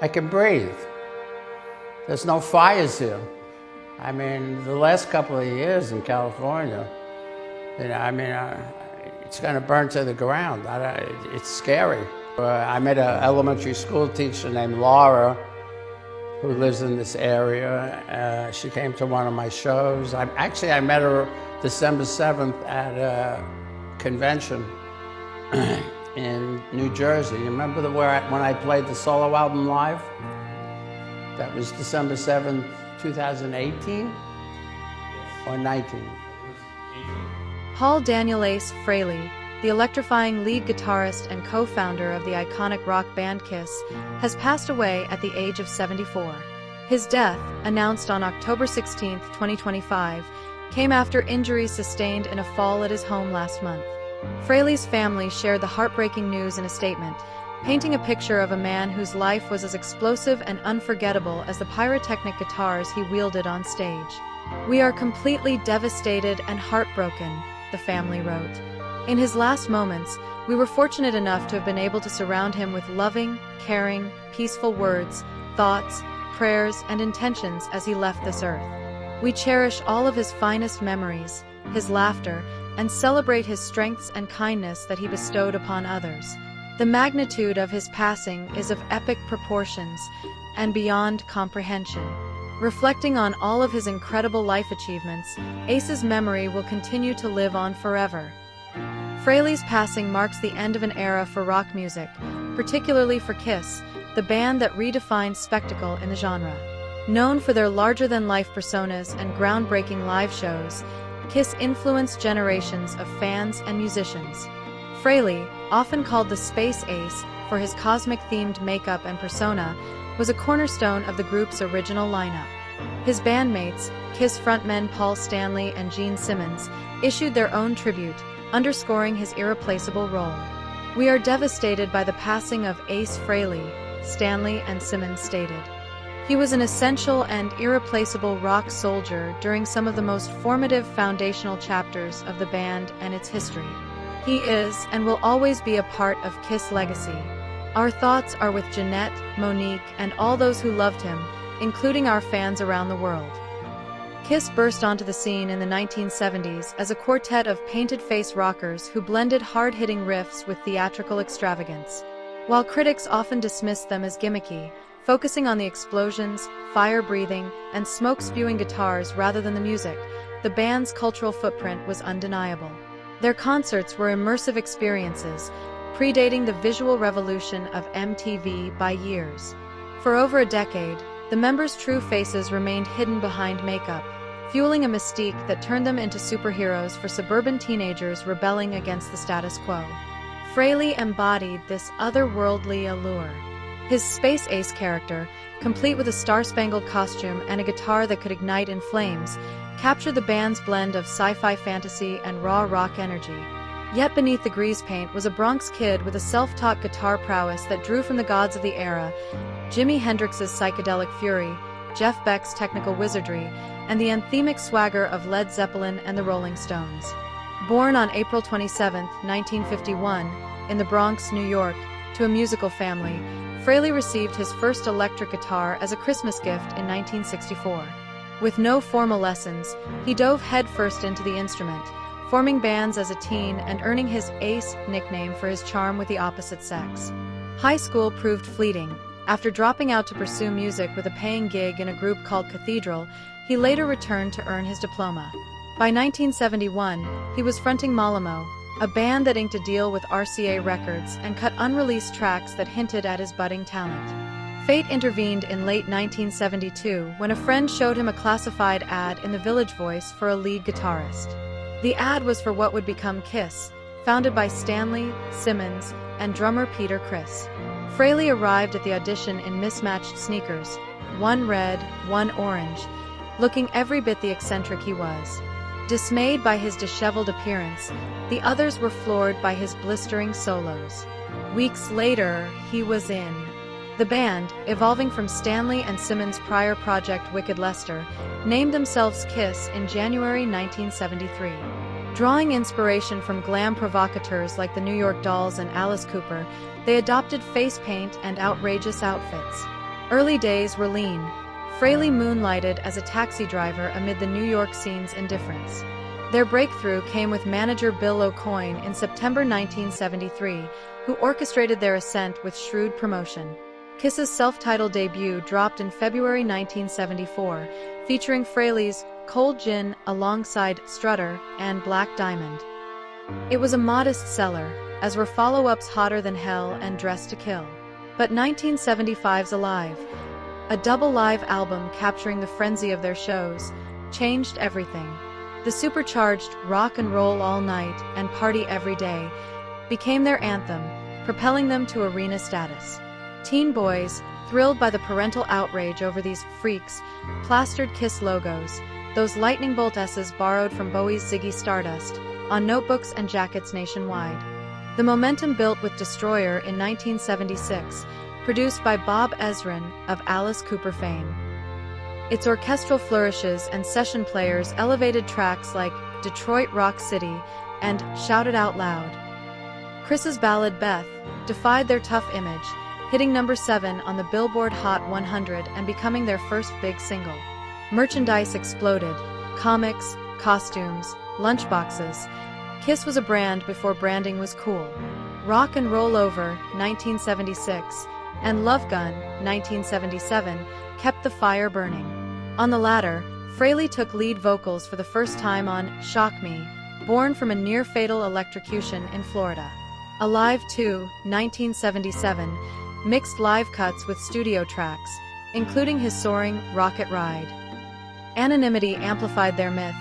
I can breathe. There's no fires here. I mean, the last couple of years in California, it's going to burn to the ground. It's scary. I met an elementary school teacher named Laura who lives in this area. She came to one of my shows. I met her December 7th at a convention in New Jersey. You remember when I played the solo album live? That was December 7th, 2018 or 19? Paul Daniel Ace Frehley, the electrifying lead guitarist and co-founder of the iconic rock band Kiss, has passed away at the age of 74. His death, announced on October 16, 2025, came after injuries sustained in a fall at his home last month. Frehley's family shared the heartbreaking news in a statement, painting a picture of a man whose life was as explosive and unforgettable as the pyrotechnic guitars he wielded on stage. "We are completely devastated and heartbroken," the family wrote. In his last moments, we were fortunate enough to have been able to surround him with loving, caring, peaceful words, thoughts, prayers, and intentions as he left this earth. We cherish all of his finest memories, his laughter, and celebrate his strengths and kindness that he bestowed upon others. The magnitude of his passing is of epic proportions and beyond comprehension. Reflecting on all of his incredible life achievements, Ace's memory will continue to live on forever. Frehley's passing marks the end of an era for rock music, particularly for Kiss, the band that redefined spectacle in the genre. Known for their larger-than-life personas and groundbreaking live shows, Kiss influenced generations of fans and musicians. Frehley, often called the Space Ace for his cosmic-themed makeup and persona, was a cornerstone of the group's original lineup. His bandmates, Kiss frontmen Paul Stanley and Gene Simmons, issued their own tribute, underscoring his irreplaceable role. "We are devastated by the passing of Ace Frehley," Stanley and Simmons stated. "He was an essential and irreplaceable rock soldier during some of the most formative foundational chapters of the band and its history. He is and will always be a part of Kiss' legacy. Our thoughts are with Jeanette, Monique, and all those who loved him, including our fans around the world." Kiss burst onto the scene in the 1970s as a quartet of painted-face rockers who blended hard-hitting riffs with theatrical extravagance. While critics often dismissed them as gimmicky, focusing on the explosions, fire-breathing, and smoke-spewing guitars rather than the music, the band's cultural footprint was undeniable. Their concerts were immersive experiences, predating the visual revolution of MTV by years. For over a decade, the members' true faces remained hidden behind makeup, fueling a mystique that turned them into superheroes for suburban teenagers rebelling against the status quo. Frehley embodied this otherworldly allure. His Space Ace character, complete with a star-spangled costume and a guitar that could ignite in flames, captured the band's blend of sci-fi fantasy and raw rock energy. Yet beneath the grease paint was a Bronx kid with a self-taught guitar prowess that drew from the gods of the era, Jimi Hendrix's psychedelic fury, Jeff Beck's technical wizardry, and the anthemic swagger of Led Zeppelin and the Rolling Stones. Born on April 27, 1951, in the Bronx, New York, to a musical family, Frehley received his first electric guitar as a Christmas gift in 1964. With no formal lessons, he dove headfirst into the instrument, forming bands as a teen and earning his Ace nickname for his charm with the opposite sex. High school proved fleeting. After dropping out to pursue music with a paying gig in a group called Cathedral, he later returned to earn his diploma. By 1971, he was fronting Malamo, a band that inked a deal with RCA Records and cut unreleased tracks that hinted at his budding talent. Fate intervened in late 1972 when a friend showed him a classified ad in the Village Voice for a lead guitarist. The ad was for what would become Kiss, founded by Stanley, Simmons, and drummer Peter Criss. Frehley arrived at the audition in mismatched sneakers, one red, one orange, looking every bit the eccentric he was. Dismayed by his disheveled appearance, the others were floored by his blistering solos. Weeks later, he was in. The band, evolving from Stanley and Simmons' prior project Wicked Lester, named themselves Kiss in January 1973. Drawing inspiration from glam provocateurs like the New York Dolls and Alice Cooper, they adopted face paint and outrageous outfits. Early days were lean. Frehley moonlighted as a taxi driver amid the New York scene's indifference. Their breakthrough came with manager Bill O'Coin in September 1973, who orchestrated their ascent with shrewd promotion. Kiss's self-titled debut dropped in February 1974, featuring Frehley's Cold Gin alongside Strutter and Black Diamond. It was a modest seller, as were follow-ups Hotter Than Hell and Dressed to Kill. But 1975's Alive, a double live album capturing the frenzy of their shows, changed everything. The supercharged Rock and Roll All Night and Party Every Day became their anthem, propelling them to arena status. Teen boys, thrilled by the parental outrage over these freaks, plastered Kiss logos, those lightning bolt S's borrowed from Bowie's Ziggy Stardust, on notebooks and jackets nationwide. The momentum built with Destroyer in 1976, produced by Bob Ezrin of Alice Cooper fame. Its orchestral flourishes and session players elevated tracks like Detroit Rock City and Shout It Out Loud. Chris's ballad Beth defied their tough image, hitting number 7 on the Billboard Hot 100 and becoming their first big single. Merchandise exploded: comics, costumes, lunchboxes. Kiss was a brand before branding was cool. Rock and Roll Over, 1976, and Love Gun, 1977, kept the fire burning. On the latter, Frehley took lead vocals for the first time on Shock Me, born from a near-fatal electrocution in Florida. Alive 2, 1977, mixed live cuts with studio tracks, including his soaring Rocket Ride. Anonymity amplified their myth.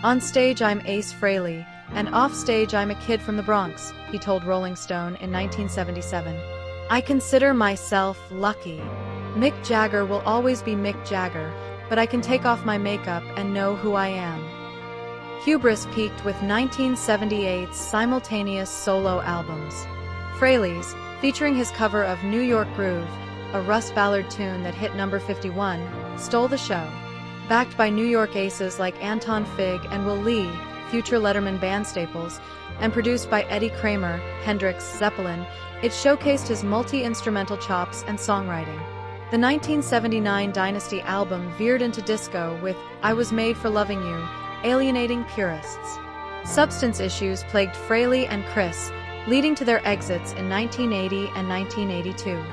On stage I'm Ace Frehley, and off stage I'm a kid from the Bronx, he told Rolling Stone in 1977. I consider myself lucky. Mick Jagger will always be Mick Jagger, but I can take off my makeup and know who I am. Hubris peaked with 1978's simultaneous solo albums. Frehley's, featuring his cover of New York Groove, a Russ Ballard tune that hit number 51, stole the show. Backed by New York aces like Anton Fig and Will Lee, future Letterman band staples, and produced by Eddie Kramer, Hendrix, Zeppelin, it showcased his multi-instrumental chops and songwriting. The 1979 Dynasty album veered into disco with I Was Made for Loving You, alienating purists. Substance issues plagued Frehley and Chris, leading to their exits in 1980 and 1982.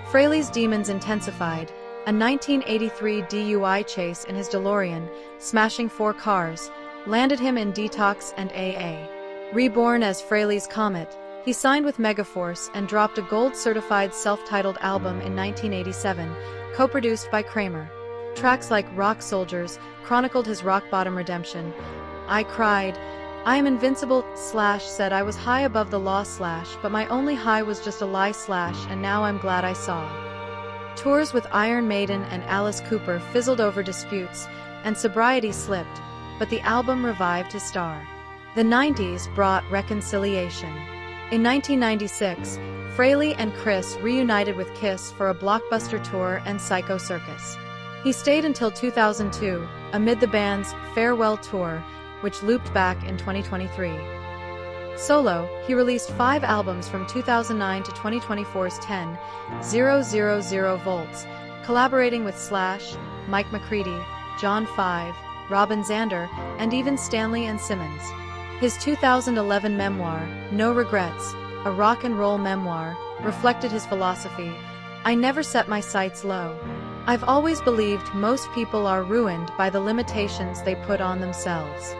Frehley's demons intensified. A 1983 DUI chase in his DeLorean, smashing 4 cars, landed him in detox and AA. Reborn as Frehley's Comet, he signed with Megaforce and dropped a gold-certified self-titled album in 1987, co-produced by Kramer. Tracks like Rock Soldiers chronicled his rock-bottom redemption. I cried, I am invincible, said I was high above the law, but my only high was just a lie, and now I'm glad I saw. Tours with Iron Maiden and Alice Cooper fizzled over disputes, and sobriety slipped, but the album revived his star. The 90s brought reconciliation. In 1996, Frehley and Chris reunited with Kiss for a blockbuster tour and Psycho Circus. He stayed until 2002, amid the band's farewell tour, which looped back in 2023. Solo, he released 5 albums from 2009 to 2024's 10,000 Volts, collaborating with Slash, Mike McCready, John 5, Robin Zander, and even Stanley and Simmons. His 2011 memoir, No Regrets, a rock and roll memoir, reflected his philosophy: I never set my sights low. I've always believed most people are ruined by the limitations they put on themselves.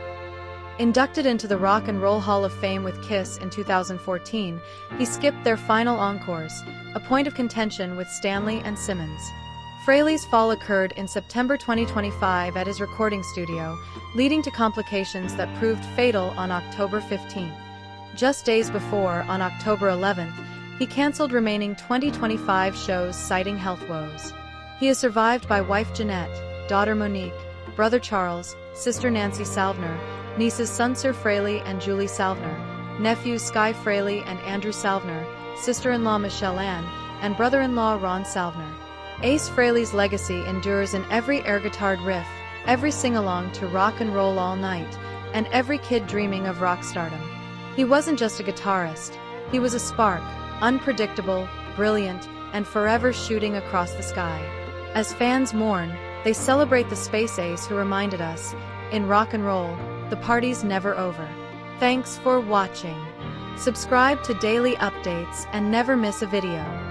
Inducted into the Rock and Roll Hall of Fame with Kiss in 2014, he skipped their final encores, a point of contention with Stanley and Simmons. Frehley's fall occurred in September 2025 at his recording studio, leading to complications that proved fatal on October 15th. Just days before, on October 11th, he canceled remaining 2025 shows citing health woes. He is survived by wife Jeanette, daughter Monique, brother Charles, sister Nancy Salvner, nieces Sir Frehley and Julie Salvner, nephews Sky Frehley and Andrew Salvner, sister-in-law Michelle Ann, and brother-in-law Ron Salvner. Ace Frehley's legacy endures in every air-guitared riff, every sing-along to Rock and Roll All Night, and every kid dreaming of rock stardom. He wasn't just a guitarist, he was a spark, unpredictable, brilliant, and forever shooting across the sky. As fans mourn, they celebrate the space ace who reminded us, in rock and roll, the party's never over. Thanks for watching. Subscribe to daily updates and never miss a video.